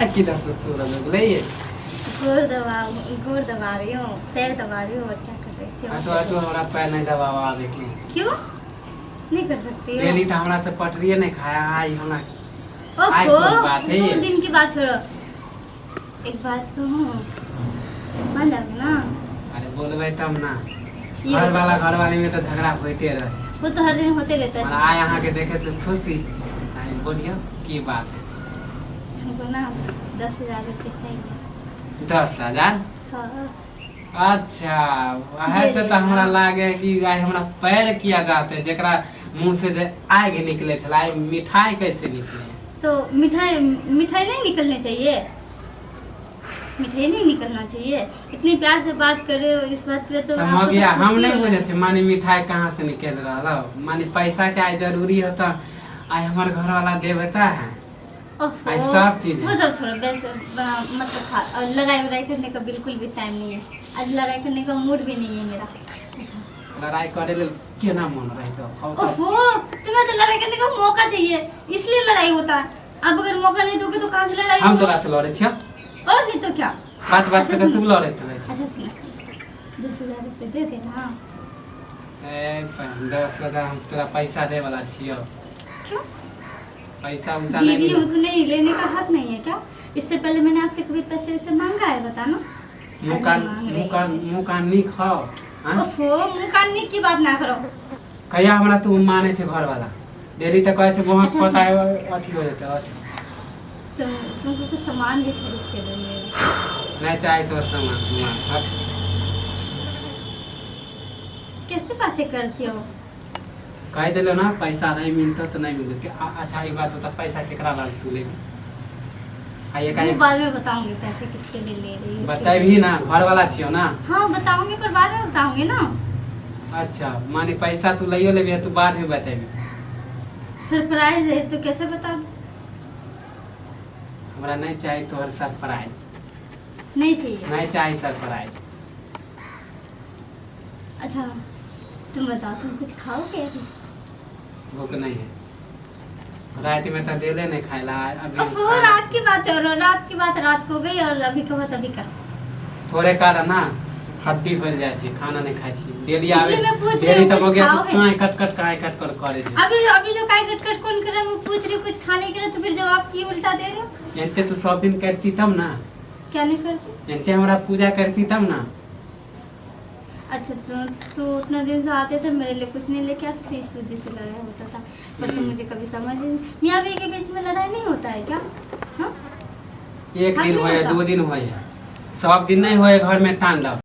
किधर से सूरज उगले ये? गोर दबा रही हूँ, पैर दबा रही हूँ और क्या कर रही हूँ। तो हमारा पैर नहीं दबावा आवे की। क्यों नहीं कर सकती हो? डेली तो हमरा से पटरिए नहीं खाया आई हमरा। आई ओहो, कोई बात है 2 दिन की बात छोड़ो, एक बात कहूँ, मान जाओगे ना? अरे बोलबे तब ना। ये घर बताओ। वाला घर वाले में तो झगड़ा होते रहे। वो तो हर दिन होते रहता और है। आए यहाँ के देखे से खुशी। आई बोलियो की बात है? हमको ना 10,000 रुपये चाहिए। 10,000? हाँ। अच्छा वहाँ से तो हमरा लागे कि आई हमरा पैर किया जाते जेकरा मुंह से जे आग निकले छला मिठाई कैसे निकले? तो मिठाई नहीं निकलनी चाहिए, मिठाई नहीं निकलना चाहिए। इतनी प्यार से बात करे हो, इस बात पे तो आपको तो मगिया हम खुशी नहीं होगा। बुझे छे मानी मिठाई कहाँ से निकल रहा मानी पैसा के आई जरूरी होता आई हमारे घर वाला देवता है। ओहो, आई सब चीज वो सब छोड़ो, वैसे मतलब और लड़ाई करने का बिल्कुल भी टाइम नहीं है। आज लड़ाई करने का मूड भी नहीं है मेरा। लड़ाई करे ले केना मन रही तो ओहो, तुम्हें तो लड़ाई करने का मौका चाहिए, इसलिए लड़ाई होता है। अब अगर मौका नहीं दोगे तो कहाँ से लड़ाई हम होगा? तोरा से लड़े छिया और नहीं तो क्या। बात अच्छा से सुनो। तू लड़े तो अच्छा सुनो, 10,000 रुपये दे देना। ए 10,000 हम तोरा पैसा दे वाला छियो। क्यों? पैसा उसा बीवी नहीं हूँ तो नहीं लेने का हक नहीं है क्या? इससे पहले मैंने आपसे कभी पैसे से मांगा है बताना? मुंह कान नहीं खाओ। हाँ? ओफो, मुंह काटने की बात ना करो। कहिया हमरा तू माने छे घर वाला डेली तक कहे छे बहुत अच्छा, पता है अथी हो जाता है तुमको तो सामान भी खरीद के देंगे। नहीं चाहे तो सामान हट। कैसे बातें करती हो? कह दिलो ना पैसा नहीं मिलता तो नहीं मिलता अच्छा एक बात होता पैसा केकरा लाग तू लेगी आइए वो काहे बाद में बताऊंगी पैसे किसके लिए ले रही हो। बताई भी ना घर वाला छियो ना। हाँ बताऊंगी, पर बाद में बताऊंगी ना। अच्छा माने पैसा तू लइयो लेबी तू बाद में बताबी। सरप्राइज है तो कैसे बता? हमरा नहीं चाहिए तोहर सरप्राइज। नहीं चाहिए। नहीं चाहिए सरप्राइज। अच्छा तुम बताओ, तुम कुछ खाओगे अभी? भूख नहीं है रात में तो देले नहीं खाइला अभी ओहो, रात की बात छोड़ो, रात की बात रात को गई और अभी कहो तभी कर। थोड़े कारण ना हड्डी बन जाए छी खाना नहीं खाई छी डेली आवे इसलिए मैं पूछ रही डेली हूँ, तब हो कुछ गया तो खाओगे? काय कट करे छी। अभी जो काय कट कौन कर रहा है? मैं पूछ रही हूँ कुछ खाने के लिए, तो फिर जवाब क्यों उल्टा दे रहे हो? एनते तू सब दिन करती तब ना क्या नहीं करती? एनते हमरा पूजा करती तब ना। अच्छा तो उतना दिन से आते थे, मेरे लिए कुछ नहीं लेके आते थे, इस वजह से लड़ाई होता था। पर तो मुझे कभी समझ नहीं, मियाँ बीवी के बीच में लड़ाई नहीं होता है क्या? हाँ? एक हाँ, दिन नहीं होए होता। 2 दिन होए सब दिन नहीं होए घर में तांडव।